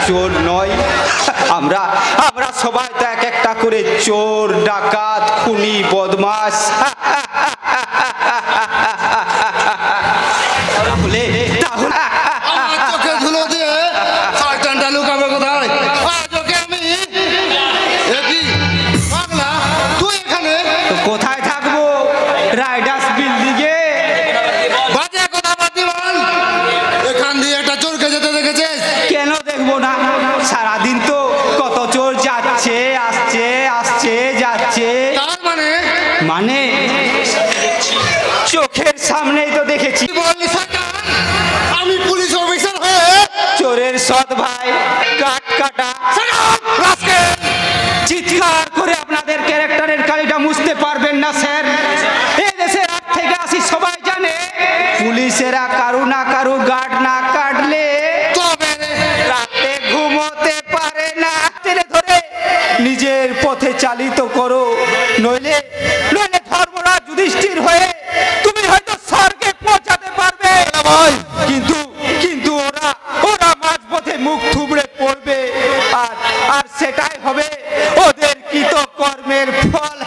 চোর নয়। আমরা আমরা সবাই তো এক একটা করে চোর, ডাকাত, খুনি, বদমাশ। তাহলে আমার চোখে ধুলো দিয়ে শয়তানটা লুকাবে কোথায়? আজ ওকে আমি একই পাগলা, তুই এখানে তো কোথায় থাকবো? রাইডার্স বিল্ডিংয়ে। বাজে কথা বাদ দিবান। এখান দিয়ে একটা চোরকে যেতে দেখেছিস? কেন দেখবো না? সারাদিন তো কত চোর যাচ্ছে, আসছে, আসছে, যাচ্ছে। তার মানে মানে চোখের সামনেই তো দেখেছি। কি বললি শয়তান? আমি পুলিশ অফিসার হয়ে চোরের সৎ ভাই কাট কাটা চিৎকার করে আপনাদের ক্যারেক্টারের কালিটা মুছতে পারবেন না স্যার। এই দেশের রাত থেকে আসি সবাই জানে, পুলিশেরা কারু না কারু গার্ড না কাটলে তবে রাতে ঘুমোতে পারে না। টেনে ধরে নিজের পথে চালিত করো, নইলে নইলে ধর্মরাজ যুধিষ্ঠির হয়ে তুমি হয়তো স্বর্গে পৌঁছাতে পারবে। কিন্তু কিন্তু ওরা ওরা মাঝপথে মুখ থুবড়ে পড়বে, আর আর সেটাই হবে ওদের কৃতকর্মের ফল।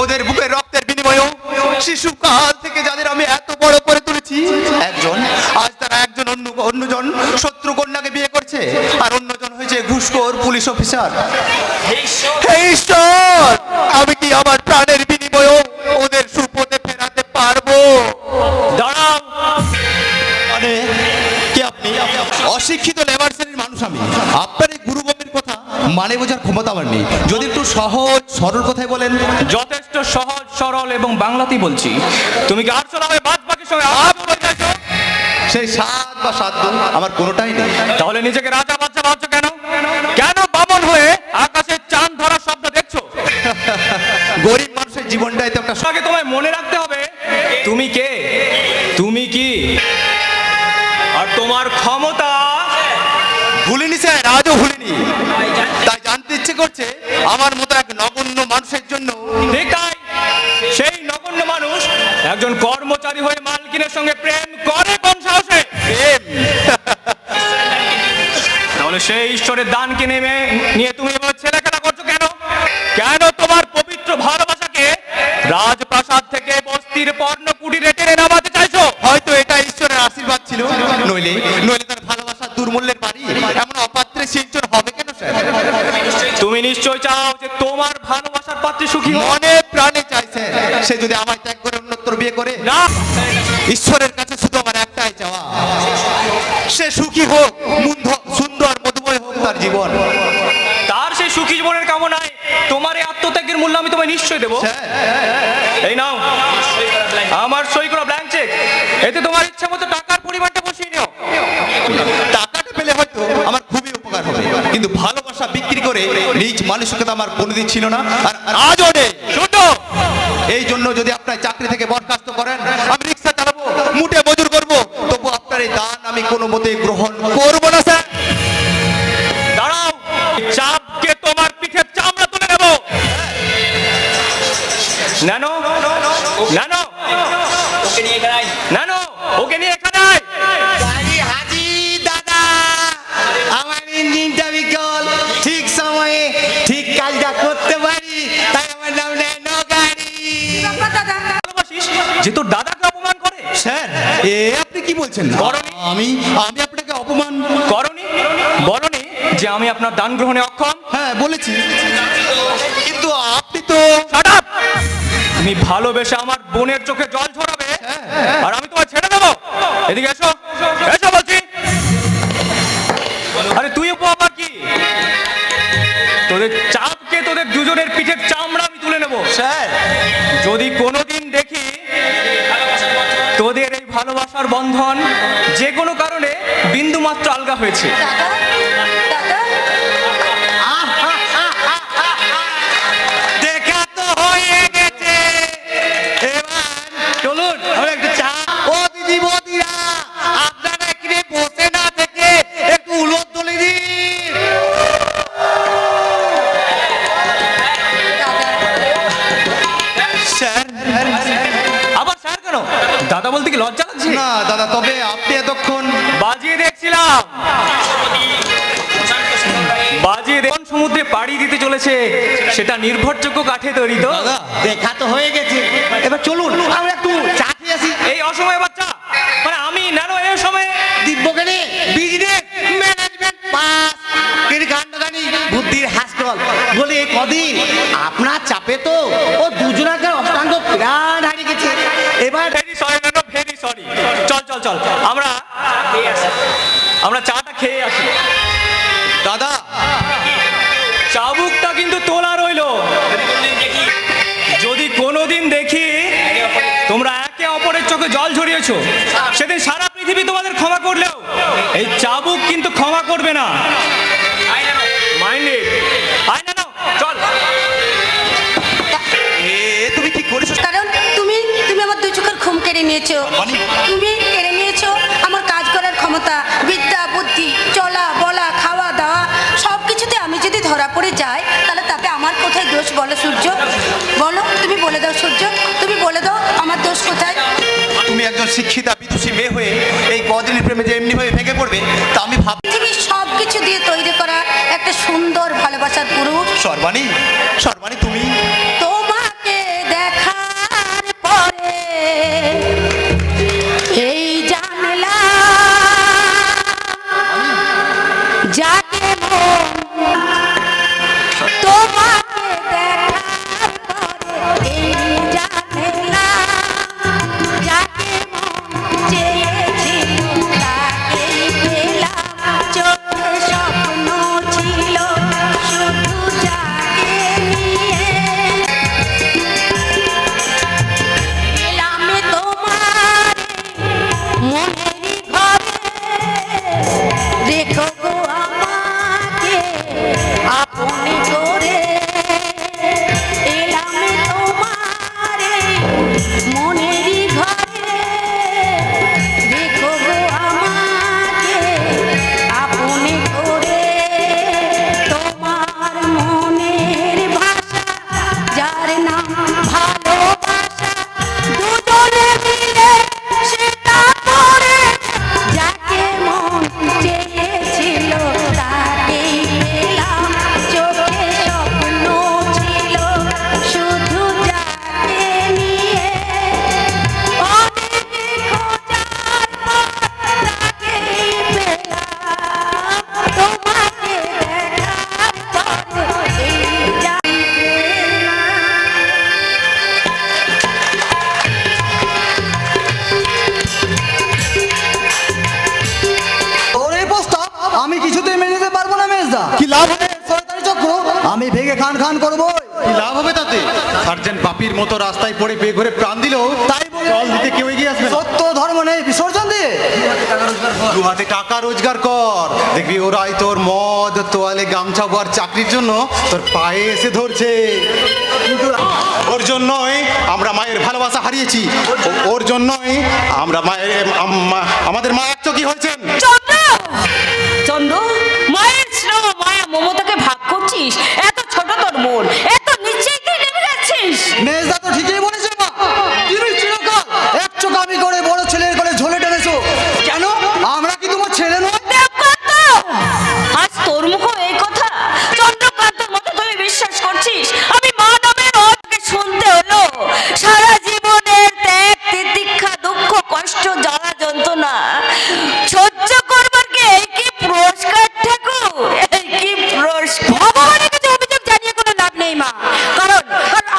ওদের বুকের রক্তের বিনিময়েও শিশুকাল থেকে যাদের আমি এত বড় করে তুলেছি একজন, আজ তারা একজন অন্যজন শত্রু কন্যাকে বিয়ে করছে, আর অন্যজন হয়েছে ঘুষখোর পুলিশ অফিসার। হে ঈশ্বর, আমি কি আমার প্রাণের বিনিময়েও ওদের সুপথে ফেরাতে পারবো? দাঁড়াও, মানে কি আপনি অশিক্ষিত লেবার শ্রেণীর মানুষ? আমি আপনার এই গুরুগম্ভীর কথা মানে বোঝার ক্ষমতা আমার নেই। যদি একটু সহজ সরল কথায় বলেন। যথেষ্ট সহজ সরল এবং বাংলাতেই বলছি। তুমি কি আর চলাবে বাদ বাকি সঙ্গে সেই সাত বা সাত আমার কোনোটাই নেই। তাহলে নিজেকে রাজা বাচ্চা ভাবছো কেন? কেন বামন হয়ে আকাশে চাঁদ ধরার স্বপ্ন দেখছো? গরিব মানুষের জীবনটাই তো একটা আগে তোমায় মনে রাখতে হবে তুমি কে, তুমি কি, আর তোমার ক্ষমতা। ভুলিনি স্যার, আজও ভুলিনি। তাই জানতে ইচ্ছে করছে আমার মতো এক নগণ্য মানুষের জন্য। ঠিক তাই, সেই নগণ্য মানুষ একজন কর্মচারী হয়ে মালকিনের সঙ্গে প্রেম করে কোন সাহসে? প্রেম? তাহলে সেই ঈশ্বরের দানকে নেমে নিয়ে তুমি এবার ছেলে খেলা করছো কেন? কেন তোমার পবিত্র ভালোবাসাকে রাজপ্রাসাদ থেকে বস্তির পর্ণ কুটিরে টেনে নামাতে চাইছো? হয়তো এটা ঈশ্বরের আশীর্বাদ ছিল, নইলে নইলে তার ভালোবাসার দুর্মূল্যের বাড়ি এমন অপাত্রে সিঞ্চন হবে কেন স্যার? তুমি নিশ্চয় চাও যে তোমার ভালোবাসার পাত্রী সুখী হোক। মনে প্রাণে চাইছে সে যদি আমায় ত্যাগ করে অন্যত্র বিয়ে করে। না, ঈশ্বরের কাছে শুধু আমার একটাই চাওয়া, সে সুখী হোক, সুন্দর মধুময় হোক তার জীবন। তার সেই সুখী জীবনের কামনায় তোমার এই আত্মত্যাগের মূল্য আমি তোমায় নিশ্চয় দেবো। এই নাও আমার সই করা ব্ল্যাঙ্ক চেক, এতে তোমার ইচ্ছা মতো টাকার পরিমাণটা বসিয়ে নিও। টাকাটা পেলে হয়তো আমার খুবই উপকার হবে, কিন্তু ভালোবাসা বিক্রি করে নিজ মানসিকতা আমার কোনোদিন ছিল না, আর আজও নেই। শুনো, এই জন্য যদি আপনার চাকরি থেকে বরখাস্ত করেন, আমি রিক্সা চালাবো, মুটে মজুর করবো, তবু আপনার এই দান আমি কোনো মতে গ্রহণ করবো না স্যার। দাঁড়াও, চাপকে তোমার পিঠের চামড়া তুলে নেবো। নানো নানো নানো, ওকে নিয়ে এখানে আয়। হাজি দাদা, আমার ইঞ্জিনটা বিকল, ঠিক সময়ে ঠিক কাজটা করতে পারি, তাই আমার নাম নেয় নগাড়ি। ভালোবাসিস যে তোর দাদাকে অপমান করে? স্যার, এ আপনি কি বলছেন? করনি। আমি আমি আপনাকে অপমান করনি? বলনি যে আমি আপনার দান গ্রহণে অক্ষম? হ্যাঁ বলেছি, কিন্তু আপনি তো Shut up! তুমি ভালোবেসে আমার বোনের চোখে জল ঝরাবে, আর আমি তোমায় ছেড়ে দেবো? এদিকে এসো, এসো বলছি। আরে তুই আবার কি? তোদের চাপকে তোদের দুজনের পিঠের চামড়া আমি তুলে নেবো। স্যার, যদি কোনোদিন দেখি তোদের এই ভালোবাসার বন্ধন যে কোনো কারণে বিন্দু মাত্র আলগা হয়েছে, দেখা তো হয়ে গেছে, এবার চলুন আমরা একটু চা। ও দিদি বৌদিরা, আপনারা এখানে বসে না থেকে একটু উলট দলে দিন। স্যার। আবার স্যার কেন? দাদা বলতে কি লজ্জা লাগছে? না দাদা, তবে আপনি এতক্ষণ বাজিয়ে দেখছিলাম চাবুকে কোন সমুদ্রে পাড়ি দিতে চলেছে সেটা নির্ভরযোগ্য কাঠে তৈরি তো। দাদা দেখা তো হয়ে গেছে, এবার চলুন আমরা একটু চা খেয়ে আসি। এই অসময়ে বাচ্চা, মানে আমি নানো এই সময়ে দিব্যখানে বিজনেস ম্যানেজমেন্ট পাস এর গান্ডগানি বুদ্ধির হাসপাতাল বলে এই কদিন আপনার চাপে তো ও দুজনাকে অষ্টাঙ্গ প্রাণ হারিয়ে গেছে। এবার ভেরি সরি নানো, ভেরি সরি। চল চল চল, আমরা চাটা খেয়ে আসি। দাদা চাবুকটা কিন্তু তোলা রইলো। যদি কোনোদিন দেখি তোমরা একে অপরের চোখে জল ঝরিয়েছো, সেদিন সারা পৃথিবী তোমাদের ক্ষমা করলেও এই চাবুক কিন্তু ক্ষমা করবে না। মাইন্ডেড। আয় না, চল। তুমি কি করেছো? কারণ তুমি আমার দুই চোখের ঘুম কেড়ে নিয়েছো। তুমি কেড়ে নিয়েছো আমার কাজ করার ক্ষমতা, বিদ্যা, বুদ্ধি, চলা বলা, খাওয়া দাওয়া সব কিছুতে আমি যদি ধরা পড়ে যাই তাহলে তাতে আমার কোথায় দোষ বলো সূর্য? বলো, তুমি বলে দাও সূর্য, তুমি বলে দাও আমার দোষ কোথায়? তুমি একজন শিক্ষিতা বিদুষী মেয়ে হয়ে এই কদিনের প্রেমে যে এমনি ভাবে ভেঙে পড়বে তা আমি ভাব। পৃথিবীর সব কিছু দিয়ে তৈরি করা একটা সুন্দর ভালোবাসার পুরুষ সর্বাণী, সর্বাণী তুমি তোমাকে দেখার পরে এই জানলা যাকে মন তোমাকে দেখার পরে এই জানলা যাকে মন চেয়েছিল তাকেই পেলাম, চোখে স্বপ্ন ছিল শুধু যাকে নিয়ে এলাম তোমার মনেরই ঘরে, রেখো গো আমাকে আপনি করে। এলাম তোমার মনেরই ঘরে, রেখো গো আমাকে আপনি করে। তোমার মনের ভাষা যার নাম ভালোবাসা, দুজনে মিলে সেটা করে যাকে মন চেয়েছিল তাকেই পেলাম, চোখে স্বপ্ন ছিল শুধু যাকে নিয়ে। অনেকে খোঁজার পর তাকেই পেলাম, তোমাকে দেখার পরে এই যাকে ওর এই প্রস্তাব আমি কিছুতেই মেনে নিতে পারবো না মেজদা। কি লাভ হবে? সরকারি চক্র আমি ভেঙে খান খান করবো। কি লাভ হবে তাতে? সার্জেন্ট বাপির মতো রাস্তায় পড়ে বেঘরে প্রাণ দিলেও তাই বলে জল দিতে কেউ এগিয়ে আসবে না। সত্য ধর্ম নেই বিসর্জন দিয়ে দু হাতে টাকা রোজগার কর, দেখবি ওরাই তোর মদ তোয়ালে গামছা আর চাকরির জন্য তোর পায়ে এসে ধরছে। ওর জন্যই আমরা মায়ের ভালোবাসা হারিয়েছি, ওর জন্যই আমরা আমাদের মা একচকি হয়েছেন। চন্দ্র, চন্দ্র, মায়ের স্নেহ মায়া মমতাকে ভাগ করছিস, এত ছোট তোর মন, এত নিচেই তুই নেমে যাচ্ছিস। মেজদা তো ঠিকই বলেছে মা, তুমি চিরকাল এক চোখামি করে বড় ছেলের করে ঝোলে টেনেছো। কেন আমরা কি তোমার ছেলে নয়? দেবকান্ত, আজ তোর মুখে এই কথা? চন্দ্রকান্তর মতো তুমি বিশ্বাস করছিস? আমি মা নামের অর্থকে শুনতে হলো সারা জীবনের ত্যাগ তিতিক্ষা দুঃখ কষ্ট জ্বালা যন্ত্রণা সহ্য করবার কি এই কি পুরস্কার ঠাকুর, এই কি পুরস্কার? ভগবানের কাছে অভিযোগ জানিয়ে কোনো লাভ নেই মা, কারণ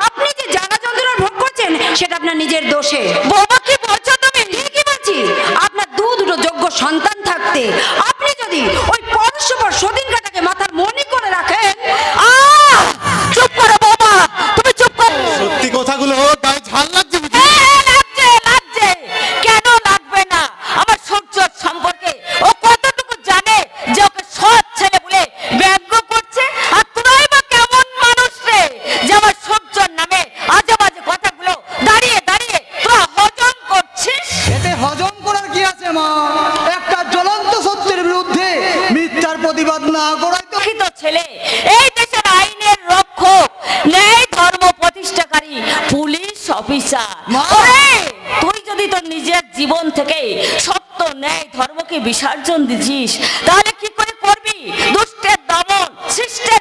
আপনি যে জ্বালা যন্ত্রণা ভোগ করছেন সেটা আপনার নিজের দোষে। বাবা কি বলছো তুমি? ঠিকই বলছি, আপনার দুটো যোগ্য সন্তান থাকতে আপনি যদি ওই পরস্পর সদিন কাটাকে মাথার মনি করে রাখেন। চুপ করো বাবা, তুমি চুপ করো। সত্যি কথাগুলো গায়ে ঝাল লাগছে বুঝি? হ্যাঁ, লাগছে লাগছে, কেন লাগবে না? আমার সূর্যর সম্পর্কে ও কতটুকু জানে যে ওকে সৎ ছেলে বলে ব্যঙ্গ করছে? আর তোরাই বা কেমন মানুষ রে যে আমার সূর্যর নামে আজে বাজে কথাগুলো দাঁড়িয়ে দাঁড়িয়ে তোরা হজম করছিস? এতে হজম করার কি আছে মা? একটা জ্বলন্ত সত্যের বিরুদ্ধে মিথ্যার প্রতিবাদ না করাই তো। শিক্ষিত ছেলে, এই দেশের আইনের রক্ষক, ন্যায় ধর্ম প্রতিষ্ঠাকারী পুলিশ অফিসার। মা! ওরে, তুই যদি তোর নিজের জীবন থেকে সত্য ন্যায় ধর্মকে বিসর্জন দিছিস তাহলে কি করে করবি দুষ্টের দমন, শিষ্টের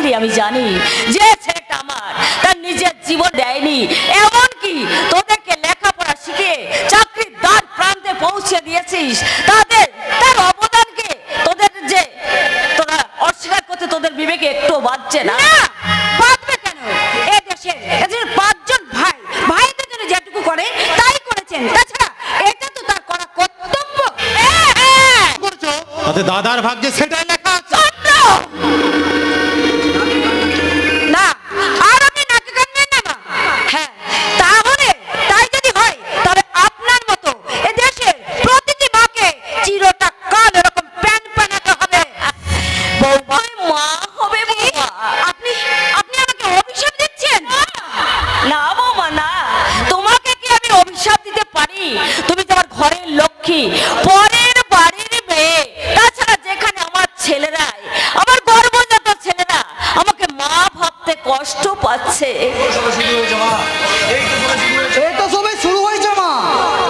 জানি, আমি জানি যে ছেলেটা আমার তার নিজের জীবন দেয়নি, এমনকি তোদেরকে লেখাপড়া শিখিয়ে চাকরির দ্বার প্রান্তে পৌঁছে দিয়েছিস, তার অবদানকে তোদের যে তোরা অস্বীকার করতে তোদের বিবেকে একটু বাজছে না? বাঁধবে কেন? এদেশের 5 জন ভাইদের জন্য যেটুকু করে তাই করেছেন, তাছাড়া এটা তো তার করা কর্তব্য। করছো তাতে দাদার ভাগ্যে সেটাই লেখা আছে। না, আর আপনি নাকে কানবেন না মা। হ্যাঁ, তাই যদি হয় তবে আপনার মতো এদেশের প্রতিটি মাকে চিরটা কাল এরকম প্যান প্যানাতে হবে। বৌমা মা হবে বৌমা। আপনি আমাকে অভিশাপ দিচ্ছেন? না বৌমা না, তোমাকে কি আমি অভিশাপ দিতে পারি? তুমি তোমার ঘরের লক্ষ্মী, পরের বাড়ির মেয়ে। তাছাড়া যেখানে আমার ছেলেরাই, আমার গর্ভজাত ছেলেরা আমাকে মা ভাবতে কষ্ট পাচ্ছে। এই তো সবে শুরু হয়েছে মা।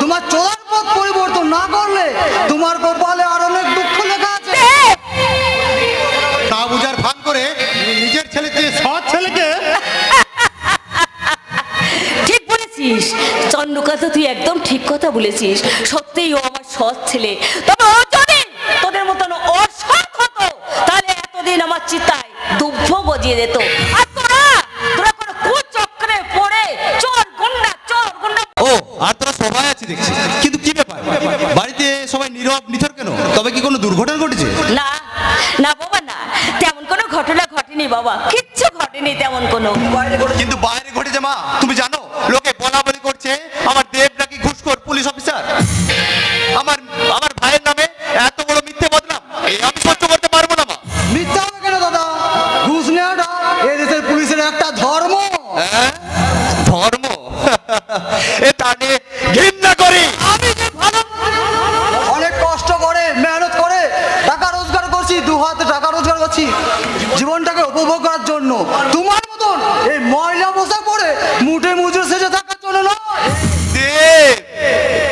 তোমার চলার পথ পরিবর্তন না করলে তোমার কপালে আর অনেক দুঃখ লেখা আছে। তা বুঝার ভান করে নিজের ছেলে যে সৎ ছেলেকে। ঠিক বলেছিস চন্দ্রকান্ত, তুই একদম ঠিক কথা বলেছিস। সত্যিই ও আমার সৎ ছেলে। তবে ও যদি তোদের মতন অসৎ হতো তাহলে এতদিন আমার চিতায় দুব্ব গজিয়ে যেত। আর তোরা কোনো কুচক্রে পড়ে চোর গুন্ডা ও আর তোরা সবাই আছে দেখছি, কিন্তু কি ব্যাপার বাড়িতে সবাই নীরব নিথর কেন? তবে কি কোনো দুর্ঘটনা ঘটেছে? না না বাবা না, তেমন কোনো ঘটনা ঘটেনি বাবা, কিচ্ছু ঘটেনি তেমন কোনো। কিন্তু বাইরে ঘটেছে মা, তুমি জানো লোকে বলা বলি করছে আমার দেব নাকি ঘুষখোর পুলিশ অফিসার। আমার ভাইয়ের নামে এত বড় মিথ্যে বদনাম আমি সহ্য করতে পারবো না মা। মিথ্যা হবে কেন দাদা? ঘুষ নেওয়াটা এই দেশের পুলিশের একটা ধর্ম। হ্যাঁ? ধর্ম? এ তা নিয়ে ঘৃণা করি। অনেক কষ্ট করে মেহনত করে টাকা রোজগার করছি, 2 হাতে টাকা রোজগার করছি জীবনটাকে উপভোগ করার জন্য। তোমার মতন এই ময়লা পোশাক পরে মুঠে মুজুর সেজে থাকার জন্য নয়।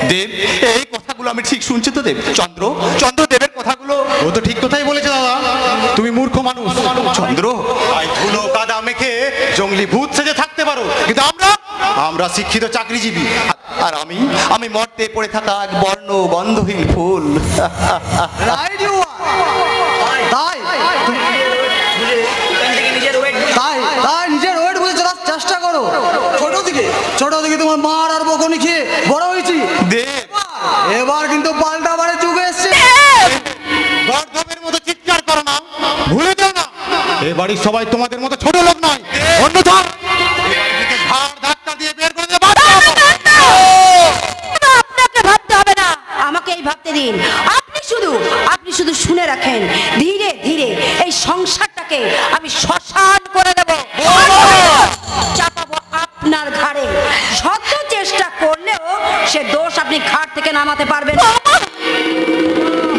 দেব এই কথাগুলো আমি ঠিক শুনছি তো দেব? চন্দ্রদেবের কথাগুলো ও তো ঠিক কথাই বলেছে দাদা। তুমি মূর্খ মানুষ। চন্দ্র তাই ধুলো কাদা মেখে জঙ্গলি ভূত সেজে থাকতে পারো, কিন্তু আমরা শিক্ষিত চাকরিজীবী। আর আমি মর্তে পড়ে থাকা এক বর্ণ গন্ধহীন ফুল। রাইট ইউ আর। তাই নিজের ওয়েট বুঝে চলার চেষ্টা করো। ছোট দিকে তোমার মার আর বকুনি খেয়ে বড় হয়েছি। দেব এবার কিন্তু পাল্টা বারে যুগ এসছে। গর্ধবের মতো চিৎকার করো না, ভুলে যাও না এ বাড়ির সবাই তোমাদের মতো ছোট লোক নয়। অন্যথা ঘাড় ধাক্কা দিয়ে বের করে দেবো। আপনাকে ভাবতে হবে না, আমাকেই ভাবতে দিন। আপনি শুধু শুনে রাখেন, ধীরে ধীরে এই সংসারটাকে আমি শ্মশান করে দেব, চাপাবো আপনার ঘাড়ে। শত চেষ্টা করলেও সে দোষ আপনি ঘাট থেকে নামাতে পারবেন না।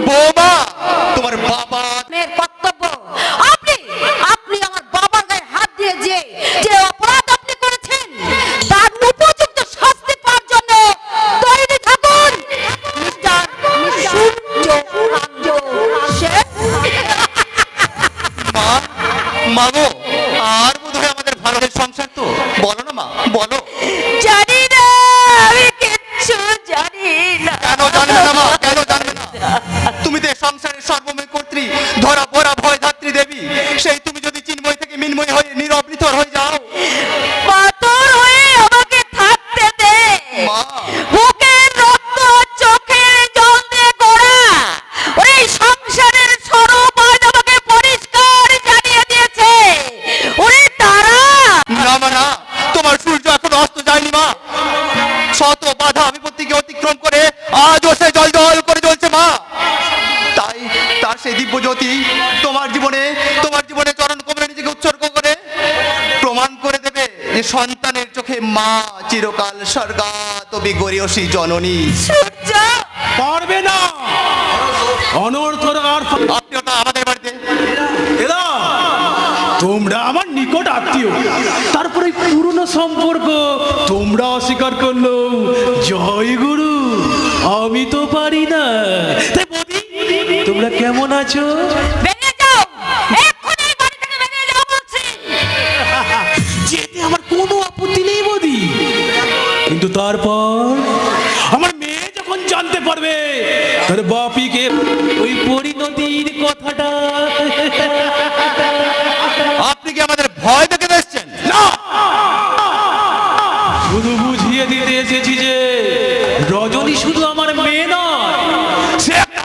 বৌমা তোমার বাবা মেয়ের কর্তব্য। আপনি আমার বাবার গায়ে হাত দিয়ে যে অপরাধ আপনি করেছেন তার উপযুক্ত শাস্তি পাওয়ার জন্য তৈরি থাকুন। মিস্টার সূর্য শেখ। মাগো আর বোধহয় আমাদের ভারতের সংসার তো। বলো না মা, বলো। জানি না, আমি কিচ্ছু জানি না। কেন জানবে না মা, কেন জানবে না? তুমি তো সংসারের সর্বময় কর্ত্রী, ধরা বরা ভয় ধাত্রী দেবী। সেই তুমি যদি চিন্ময় থেকে মিন্ময় হয়ে নীরব নিথর হয়ে যাও। পাথর হয়ে আমাকে থাকতে দে। মা বুকের রক্ত চোখের জল দিয়ে গড়া ওই সংসারের স্বরূপ আজ আমাকে পরিষ্কার জানিয়ে দিয়েছে। ওরে তারা না মা না, তোমার সূর্য এখন অস্ত যায়নি মা। শত বাধা বিপত্তিকে অতিক্রম করে আজও সে জল জল করে জ্বলছে মা। তার সেই দিব্য জ্যোতি তোমার জীবনে চরণ কমলে নিজেকে উৎসর্গ করে প্রমাণ করে দেবে যে সন্তানের চোখে মা চিরকাল স্বর্গাতপি গরীয়সী জননী। সূর্য পারবে না। অনর্থর আর আপনিও না আমাদের বাড়িতে। এরা তোমরা আমার নিকট আত্মীয়, তারপরে পুরনো সম্পর্ক তোমরা অস্বীকার করলো। জয় গুরু, আমি তো পারি না। তাই বৌদি, তোমরা কেমন আছো? বেরিয়ে যাও, এক্ষুনি এই বাড়ি থেকে বেরিয়ে যাও বলছি। জানতে পারবে তার বাপিকে ওই পরিণতির কথাটা। আপনি কি আমাদের ভয় দেখে এসেছেন? না, শুধু বুঝিয়ে দিতে এসেছি যে রজনী শুধু আমার মেয়ে নয়, সে একটা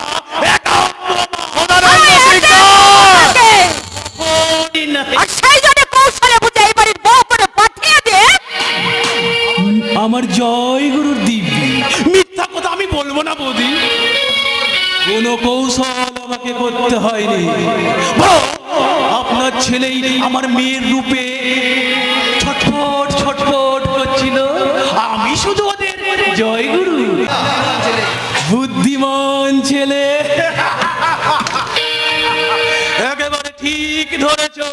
আর সেই জন্য কৌশলে বুঝে এই বাড়ির বউ করে পাঠিয়ে দে। আমার জয় গুরুর দিব্যি। মিথ্যা কথা আমি বলবো না বৌদি, কোনো কৌশল আমাকে করতে হয়নি। বরং আপনার ছেলেই আমার মেয়ের রূপে ছটফট ছটফট করছিল। আমি শুধু ওদের জয় গুরু বুদ্ধিমান ছেলে। একেবারে ঠিক ধরেছো।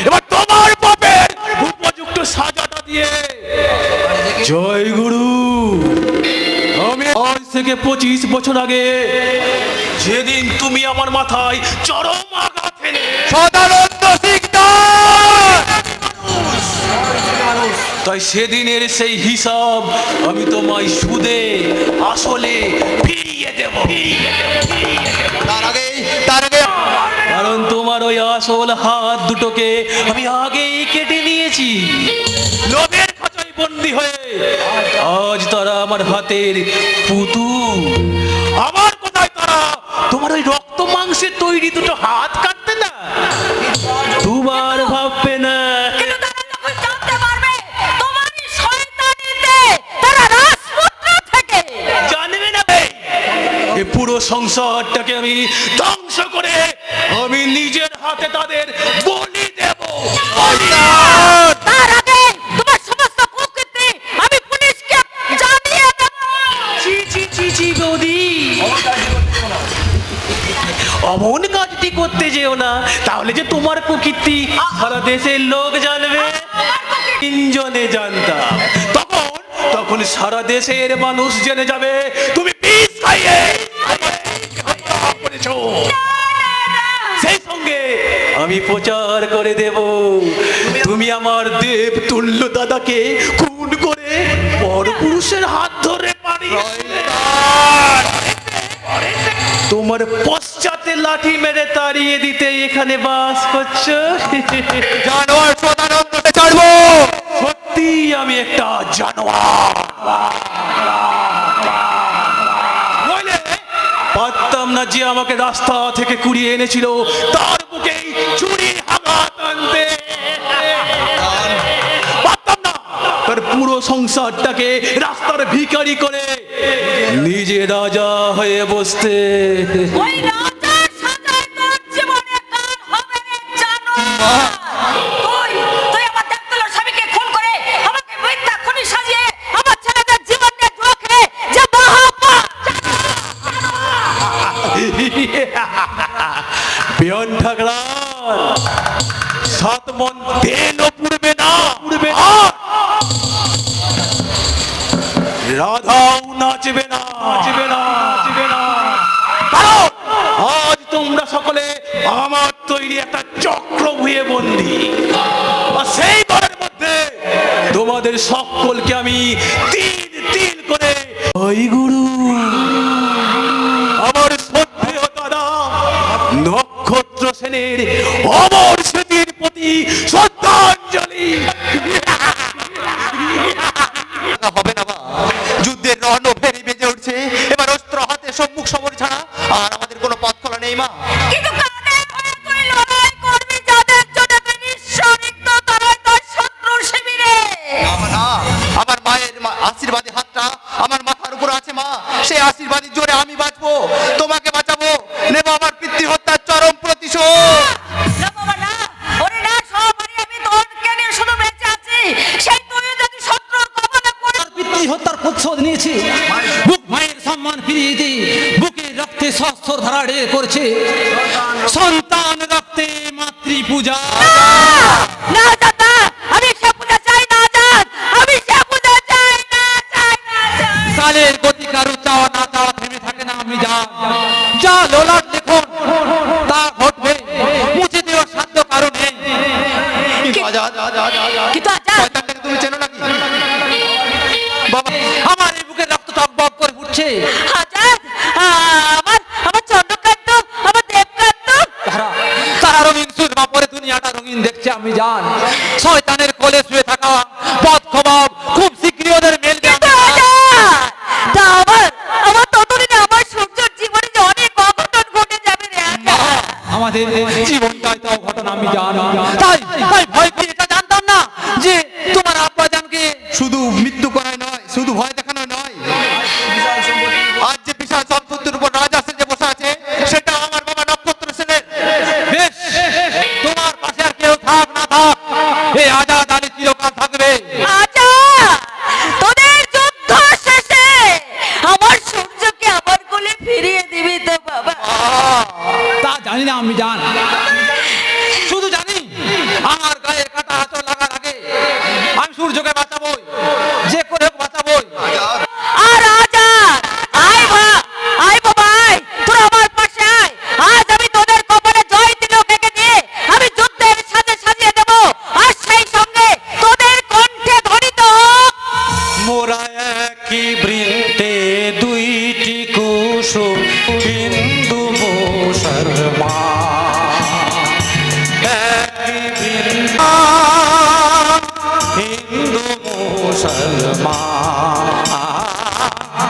এবার তোমার বাপের উপযুক্ত সাজাটা দিয়ে জয় গুরু, আমি আজ থেকে 25 বছর আগে যেদিন তুমি আমার মাথায় চরম আঘাত এনে সদানন্দ সিকদার, তাই সেদিনের সেই হিসাব আমি তোমায় সুদে আসলে ফিরিয়ে দেব। তার আগে কারণ তোমার ওই আসল হাত দুটোকে আমি আগেই কেটে নিয়েছি। লোভের খাঁচায় বন্দি হয়ে আজ তারা আমার হাতের পুতুল। আমার কোথায় তারা তোমার ওই রক্ত মাংসের তৈরি দুটো হাত কাটতে না, দুবার ভাববে না। কিন্তু তারা যখন জানতে পারবে তোমারই শয়তানিতে তারা রাজপুত্র থেকে জানবে না ভাই, এই পুরো সংসারটাকে আমি ধ্বংস করে আমি নিজের হাতে তাদের বলি দেব। তার আগে তোমার সমস্ত কুকীর্তি আমি পুলিশকে জানিয়ে দেব। ছি ছি ছি ছি বৌদি, অমন কাজটি করতে যেও না, তাহলে যে তোমার প্রকৃতি সারা দেশের লোক জানবে। তিনজনে জানতাম, তখন তখন সারা দেশের মানুষ জেনে যাবে তুমি বিষ খাইয়ে হত্যা করেছো। সেই সঙ্গে আমি প্রচার করে দেব তুমি আমার দেব তুল্য দাদাকে খুন করে পরপুরুষের হাত ধরে পাঠিয়েছিলে। তোমার পশ্চাতে লাঠি মেরে তাড়িয়ে দিতে এখানে বাস করছো। জানোয়ার সদানন্দকে ছাড়বো। সত্যি আমি একটা জানোয়ার। নইলে পারতাম না যে আমাকে রাস্তা থেকে কুড়িয়ে এনেছিল তার বুকেই ছুরি আঘাত আনতে। পারতাম না তার পুরো সংসারটাকে রাস্তার ভিখারি করে নিজে রাজা হয়ে বসতে। ওই রাজার সাজায় তোর জীবনে কাল হবে রে জানোয়ার। তুই আমার দেখতলার স্বামীকে খুন করে আমাকে মিথ্যা খুনি সাজিয়ে আমার ছেলেদের জীবন নিয়ে জুয়া খেলে যে মহাপাপ। পিয়ন ঠাকরান, 7 মন তেলও পুড়বে না, রাধাও নাচবে না, কারণ আজ তোমরা সকলে আমার তৈরি একটা চক্রভুয়ে বন্দী। আর সেই বারের মধ্যে তোমাদের সকলকে আমি তিল তিল করে ওই গুরু আমার শ্রদ্ধেয় দাদা নক্ষত্র সেনের অমর স্মৃতির প্রতি শ্রদ্ধাঞ্জলি। হবে না বা, যুদ্ধের রণ ফেরি বেজে উঠছে। এবার অস্ত্র হাতে সম্মুখ সমর ছাড়া আর আমাদের কোনো পথ খোলা নেই মা। কিন্তু কাদের হয়ে তুই লড়াই করবি যাদের জন্য তুই নিঃস্বরিক্ত তারাই তোর শত্রুর শিবিরে। আমার মায়ের আশীর্বাদী হাতটা আমার মাথার উপর আছে মা। সেই আশীর্বাদের জোরে আমি বাঁচবো, তোমাকে বাঁচাবো, নেব আমার পিতৃ হত্যার চরম প্রতিশোধ। না বাবা না, ওরে না, সবারই আমি তোরকে নিয়ে শুধু বেঁচে আছি। সেই তুই যদি শত্রুর কবলে পড়ে পিতৃ হত্যার প্রতিশোধ নিয়েছি। বুক ভাইয়ের সম্মান ফিরিয়ে দিই, বুকে রক্তে শস্ত্র ধারাড়ে করছে। সন্তান রক্তে মাতৃ পূজা। না দাদা, আমি সে পূজা চাই না জান, আমি সে পূজা চাই না, চাই না, চাই না। কালের গতি কারু চাওয়া না চাওয়া থেমে থাকে না। আমি যা লোলার দেখুন তা ঘটবে, মুছে দেওয়ার সাধ্য কারণে। কিন্তু আজাদ, কিন্তু আজাদ, শয়তানটাকে তুমি চেনো নাকি বাবা? আমার এই বুকে রক্ত টকবক করে উঠছে। আমাদের জীবনটাই তাও ঘটনা আমি জানি। তাই তাই ভয় পেয়ে এটা জানতাম না যে তোমার আব্বাজানকে শুধু মৃত্যু করাই নয়, শুধু ভয় দেখানো নয়, আজ যে বিশাল সম্পত্তির উপর রাজা সেজে বসে আছে সেটা আমার বাবা নক্ষত্র সেনের। বেশ, তোমার পাশে আর কেউ থাক না থাক, এই আজাদ আলী চিরকাল থাকবে। আজা তোদের যুদ্ধ শেষে আমার সূর্যকে আমার কোলে ফিরিয়ে দিবি তো বাবা? তা জানি না আমি জান, শুধু জানি আমার গায়ে কাটা হাত লাগার আগে আমি সূর্যকে বাঁচাবোই, যে করে হোক বাঁচাবোই। আর আজা আয় আয় বাবা আয়, তোরা আমার পাশে আয়। আজ আমি তোদের কপালে জয় তিলক এঁকে দিয়ে আমি যুদ্ধের সাজে সাজিয়ে দেব, আর সেই সঙ্গে তোদের কণ্ঠে ধ্বনিত হোক মোরা একই বৃন্তে দুইটি কুসুম বিন্দু শর্মা, একই বৃন্দা হিন্দু মুসলমান,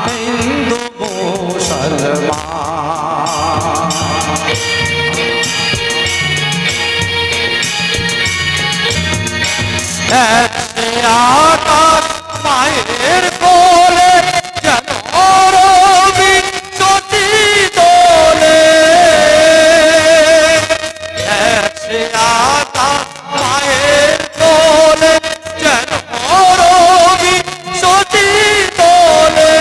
হিন্দু মুসলমান। আকাশ মায়ের কোলে যেন রবি জ্যোতি দোলে, আকাশ মায়ের কোলে যেন রবি জ্যোতি দোলে,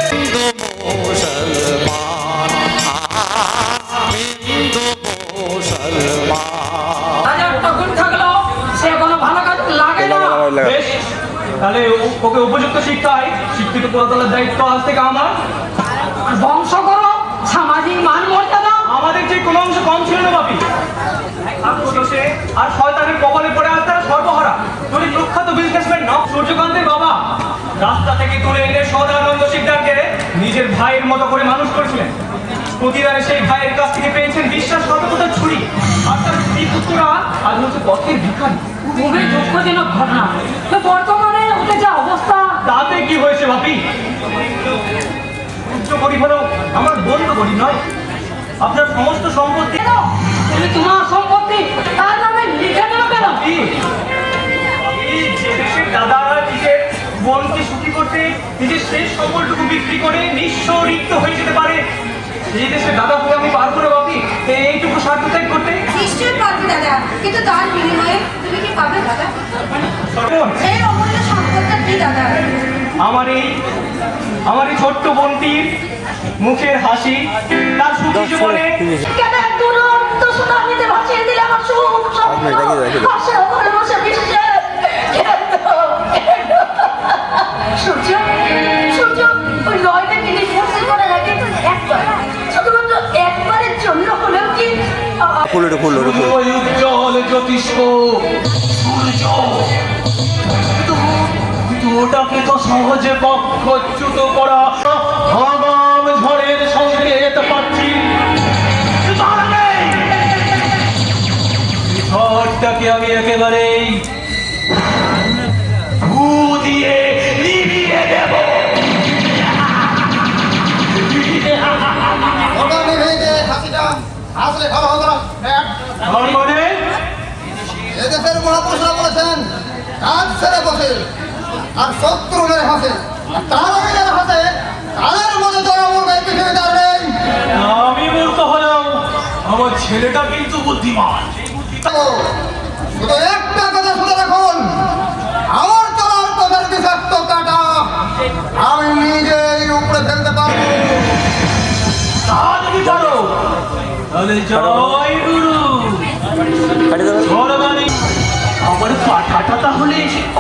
হিন্দু মুসলমান, হিন্দু মুসলমান। রাজার তখন থাকলো সে কোনো ভালো কাজ লাগে না। বেশ, তাহলে ওকে উপযুক্ত শিক্ষায় শিক্ষিত করে তোলার দায়িত্ব আজ থেকে আমার। বংশ করো, সামাজিক মান মর্যাদা আমাদের যে কোনো অংশ কম ছিল না বাপি। সে আর শয়তানের কবলে পড়ে আজ তারা সর্বহারা। তুমি প্রখ্যাত বিজনেসম্যান নাও সূর্যকান্তের বাবা রাস্তা থেকে তুলে এনে সদানন্দ শিকদারকে নিজের ভাইয়ের মতো করে মানুষ করেছিলেন। প্রতিবারে সেই ভাইয়ের কাছ থেকে পেয়েছেন বিশ্বাসঘাতকতার ছুরি, আর তার স্ত্রী পুত্ররা আজ হচ্ছে পথের ভিখারি। খুবই দুঃখজনক ঘটনা। তো বর্তমানে ওদের যা অবস্থা, তাতে কি হয়েছে বাপি? উচ্চ গরিব হলেও আমার বন্ধু গরিব নয়। আপনার সমস্ত সম্পত্তি তুমি তোমার সম্পত্তি তার নামে লিখে দেবে কেন? যে দেশের দাদারা নিজের বোনকে সুখী করতে নিজের শেষ সম্বলটুকু বিক্রি করে নিঃস্ব রিক্ত হয়ে যেতে পারে, এই দেশের দাদা হয়ে আমি পারবো না বাপি এইটুকু স্বার্থ ত্যাগ করতে? নিশ্চয়ই পারবে দাদা, কিন্তু তার বিনিময়ে তুমি কি পাবে দাদা? এই অমূল্য সম্পদটা কি দাদা? আমার এই ছোট্ট বোনটির মুখের হাসি, তার সুখী জীবনে কেন দুরন্ত সুনামিতে ভাসিয়ে দিলে আমার সুখ স্বপ্ন আশা ভালোবাসা বিশ্বাস? সূর্য সূর্য ওই নয়টা জিনিস মুক্তি করে রাখে একবার, শুধুমাত্র একবারের জন্য হলেও কি ওই উজ্জ্বল জ্যোতিষ্ক সূর্য ওটাকে তো সহজে পক্ষচ্যুত করা আগাম ঝড়ের সংকেত পাচ্ছি। ঝড়টাকে আমি একেবারেই ভূ দিয়ে নিভিয়ে দেব। আসলে ভালো হতো না। মানে এদেশের মহাপুরুষরা বলেছেন কাজ ছেড়ে বসে আর শত্রু মেরে হাসে, তার মেরে হাসে তাদের মধ্যে জনমূর্খ এই পৃথিবীতে আর নেই। আমি মূর্খ হলাম, আমার ছেলেটা কিন্তু বুদ্ধিমান। শুধু একটা কথা শুনে রাখুন, আমার চলার পথের বিষাক্ত কাটা আমি নিজেই উপরে ফেলতে পারবো। তা যদি পারো তাহলে জয় গুরু। ঝড়বাণী আমার পাঠাটা তাহলে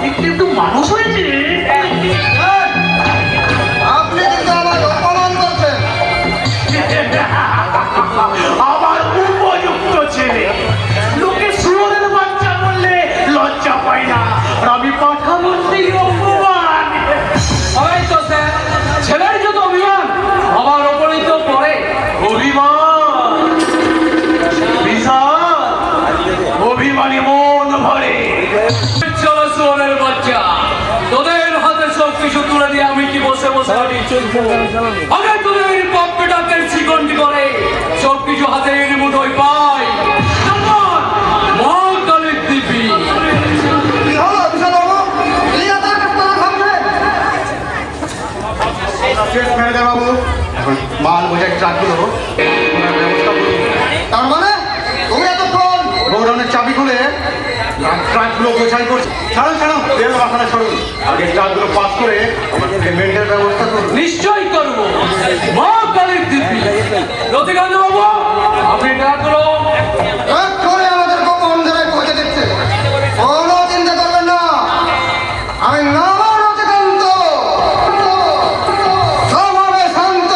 একটু মানুষ হয়েছে। আপনি কিন্তু আমার অপমান করছেন। আমার উপযুক্ত ছেলে, লোকে শুয়োরের বাচ্চা বললে লজ্জা পাই না, আর আমি পাঠা বলতেই অপমান। হয়তো স্যার ছেলের যত অভিমান আমার ওপরেই তো পড়ে অভিমান। বিশাল অভিমানী মন ভরে। চলো শুয়োরের বাচ্চা, তোদের হাতে সব কিছু তুলে দিয়ে আমি কি বসে বসে চলবো? আগে তোদের পকেটাকে চিকনটি করে সব কিছু শেষ ম্যানেজার বাবু, এখন মাল বোঝার ট্রাকগুলো ব্যবস্থা করুন। তার মানে তুমি এতক্ষণ গোডাউনের চাবি খুলে ট্রাকগুলো বোঝাই করছে। ছাড়ুন ছাড়ুন, তেল মাখানা ছাড়ুন, আগে ট্রাকগুলো পাস করে আমার পেমেন্টের ব্যবস্থা করুন। নিশ্চয়ই করবো। মা কালীর দিব্যি রতিকান্ত বাবু, আপনি টাকাগুলো করে আমাদের গোপন জায়গায় পৌঁছে দিচ্ছে, কোনো চিন্তা করবেন না। আমি নাম রতিকান্ত, স্বভাবে শান্ত।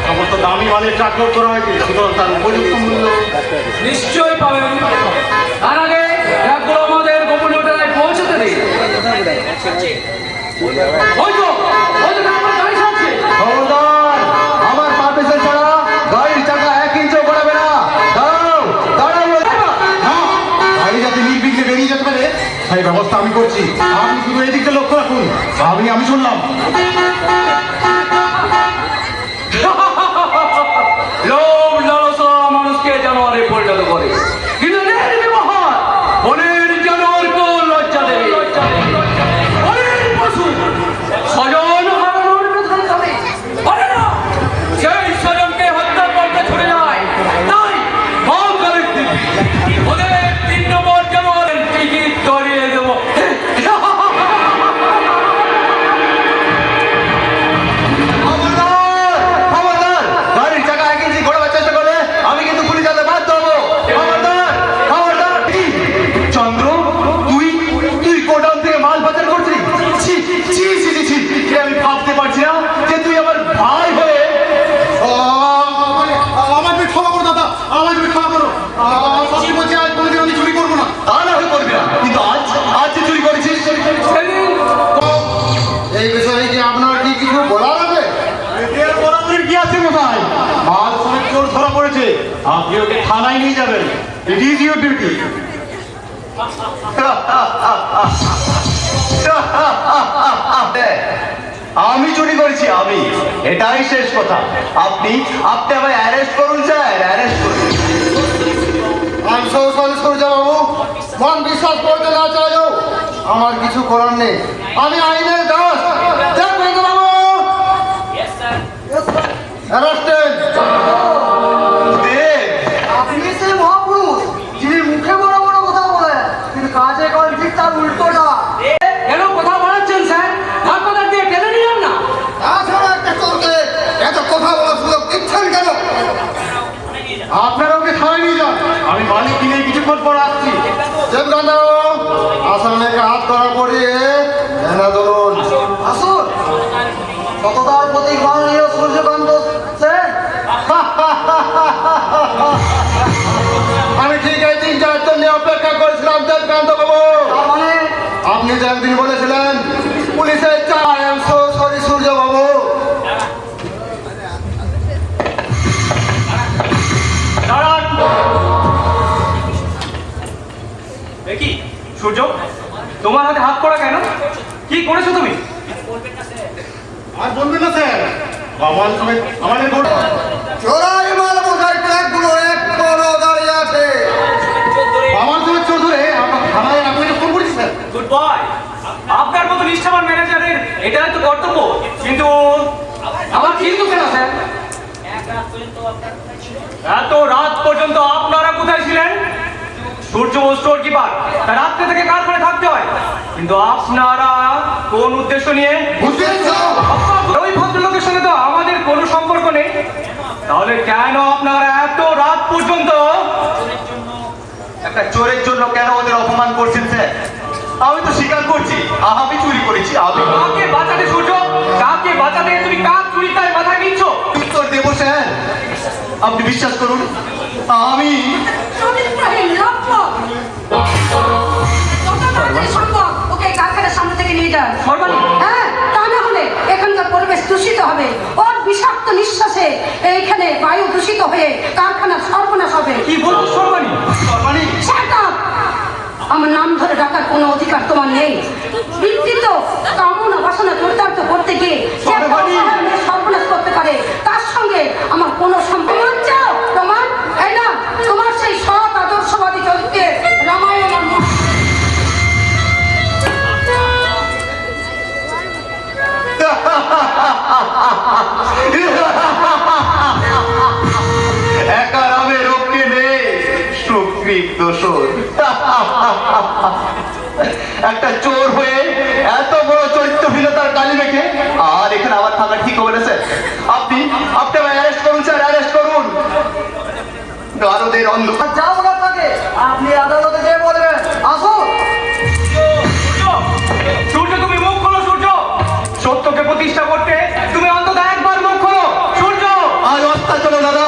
সমস্ত দামি মালের ট্রাক লোড করা হয়েছে, সুতরাং তার উপযুক্ত মূল্য নিশ্চয়ই পাবেন। তার আগে টাকাগুলো আমাদের গোপনীয় টাকায় পৌঁছতে দিন। ওই তো আমার গাড়ি ছাড়ছে। খবরদার, আমার পারমিশন ছাড়া গাড়ির চাকা 1 ইঞ্চিও গড়াবে না। দাঁড়াও দাঁড়াও, গাড়ি যাতে নির্বিঘ্নে বেরিয়ে যেতে পারে সেই ব্যবস্থা আমি করছি। আপনি শুধু এদিকটা লক্ষ্য রাখুন। আমি শুনলাম লোভ লালসা মানুষকে জানোয়ারে পরিণত করে, কিন্তু নির্বিবাদ বনের জানোয়ারকে লজ্জা দেবে। বনের পশু স্বজন হারানোর ব্যথায় কাঁদে, পারে না সেই স্বজনকে হত্যা করতে ছুটে যায়। তাই মা কালীর দিব্যি ওদের 3 নম্বর জানোয়ারের টিকিট করিয়ে দেবো। খবরদার, গাড়ির চাকা 1 ইঞ্চি ঘোরাবার চেষ্টা করলে আমি কিন্তু পুলিশ হাতে বাধ্য হবো। খবরদার খবরদার। চন্দ্র, তুই গোডাউন থেকে মাল পাচার করছিস? ছি ছি ছি ছি ছি, আমি ভাবতে পারছি না যে তুই আমার ভাই হয়ে। আমার তুমি ক্ষমা করো দাদা, আমার তুমি ক্ষমা করো। সত্যি বলছি, আজ কোনোদিন আমি চুরি করবো না। তা না হয়ে করবি না, কিন্তু আজ যে চুরি করেছিস। এই বিষয়ে কি আপনার কি কিছু বলার আছে? এর বরাবরের কি আছে মশাই? মাল সমেত চোর ধরা পড়েছে, আপনি ওকে থানায় নিয়ে যাবেন। It is your duty. আমি চুরি করেছি, আমি, এটাই শেষ কথা। আপনি আমায় অ্যারেস্ট করুন স্যার, অ্যারেস্ট করুন। আমি বাবু, মন বিশ্বাস করতে না চাইও আমার কিছু করার নেই। আমি আইনের দাস। বাবু অ্যারেস্টেড। আপনি সেই মহাপুরুষ যিনি মুখে বড় বড় কথা বলেন কিন্তু কাজে করেন ঠিক তার উল্টোটা। কেন কথা বাড়াচ্ছেন স্যার? ধাক্কা দিয়ে টেনে নিলাম না। তাছাড়া একটা চোরকে এত কথা বলার সুযোগ দিচ্ছেন কেন? আপনারা ওকে থানায় নিয়ে যান, আমি মালিক কিনে কিছুক্ষণ পর আসছি। দেবকান্ত আসামিকে হাত ধরা পড়িয়ে এনে ধরুন। আসুন, সততার প্রতীক মাননীয় সূর্যকান্ত সেন। আমি ঠিক এই 3-4 জন্য অপেক্ষা করেছিলাম দেবকান্ত বাবু। তার মানে আপনি যে একদিন বলেছিলেন পুলিশের চাই, আই এম সো সরি সূর্য বাবু। কি সূর্য, তোমার হাতে হাত পড়া কেন? কি করেছো তুমি? আর বলবেন না স্যার, আমার সমেত আমাদের চোরাই মাল বোঝাই ট্রাকগুলো এক বড় দাঁড়িয়ে আছে। আমার সমেত চোর ধরে আমরা থানায় আপনাকে ফোন করেছি স্যার। Good boy. আপনার মতো নিষ্ঠাবান ম্যানেজারের এটাই তো কর্তব্য। কিন্তু আবার কিন্তু কেন স্যার? এত রাত পর্যন্ত আপনারা কোথায় ছিলেন? সূর্য স্টোর কিপার, রাত্রে থেকে কারখানায় থাকতে হয়, কিন্তু আপনারা কোন উদ্দেশ্য নিয়ে? ওই ভদ্রলোকের সঙ্গে তো আমাদের কোনো সম্পর্ক নেই, তাহলে কেন আপনারা এত রাত পর্যন্ত? একটা চোরের জন্য কেন ওদের অপমান করছেন স্যার? আমি তো স্বীকার করছি আমি চুরি করেছি। আমি কাকে বাঁচাতে সূর্য, কাকে বাঁচাতে তুমি কার চুরিটায় মাথা কিনছো? উত্তর দেবো স্যার, আপনি বিশ্বাস করুন আমি ওকে কারখানার সামনে থেকে নিয়ে যান। সর্বাণী, হ্যাঁ, তা না হলে এখানকার পরিবেশ দূষিত হবে। ওর বিষাক্ত নিঃশ্বাসে এইখানে বায়ু দূষিত হয়ে কারখানার সর্বনাশ হবে। কি বলছো সর্বাণী? Sarbani, Shut up! আমার নাম ধরে ডাকার কোনো অধিকার তোমার নেই। বিকৃত কামনা বাসনা চরিতার্থ করতে গিয়ে যে সর্বনাশ করতে পারে তার সঙ্গে আমার কোনো সম্পর্ক চাও? প্রমাণ এই না, তোমার সেই সৎ আদর্শবাদী চরিত্রের রামায়ণ আর একটা চোর হয়ে এত বড় চরিত্রহীনতার গালি মেখে আর এখানে আবার থাকা ঠিক হবে না স্যার। আপনি আমায় অ্যারেস্ট করুন স্যার, অ্যারেস্ট করুন। গারদের অন্ধ যা বলার থাকে আপনি আদালতে যেয়ে বলবেন। আসুন। সূর্য, তুমি মুখ খোলো সূর্য। সত্যকে প্রতিষ্ঠা করতে তুমি অন্তত একবার মুখ খোলো সূর্য। আজ অত্যাচার দাদা,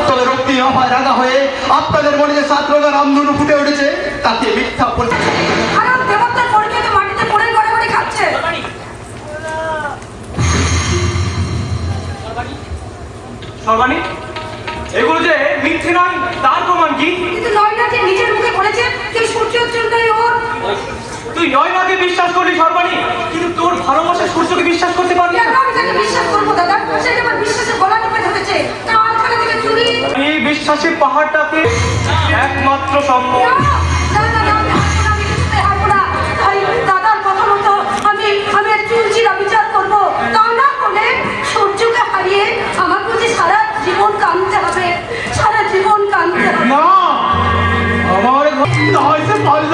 তবে রক্তি আমায় রাগা হয়ে আপনাদের মনে যে ছাত্ররা রামধনু ফুটে উঠেছে তাকে মিথ্যা পরিচয়। কারণ দেবতার পরীক্ষা তো মাটিতে পড়ে গড়ে খাচ্ছে। সর্বাণী, এগুলো যে মিথ্যে নয় তার প্রমাণ কি? কিন্তু নয়না যে নিজের মুখে বলেছে যে সূর্যের জন্যই ওর। তুই নয়নাকে বিশ্বাস করলি সর্বাণী, কিন্তু তোর ভালোবাসা সূর্যকে বিশ্বাস করতে পারলি না। কেন আমি তাকে বিশ্বাস করবো দাদা? সেটা আমার বিশ্বাসের গলা টিপে ধরেছে। কালখানা থেকে চুরি। এই বিশ্বাসের পাহাড়টাকে একমাত্র সম্ভব। না, না, না, আমি হারবো না, আমি কিছুতেই হারবো না। তাই দাদার কথা মতো আমি আর চুলচিরা বিচার করবো। তা না হলে সূর্যকে হারিয়ে আমার বুঝি সারা জীবন কাঁদতে হবে, সারা জীবন কাঁদতে হবে। না, আমার ঘর পারল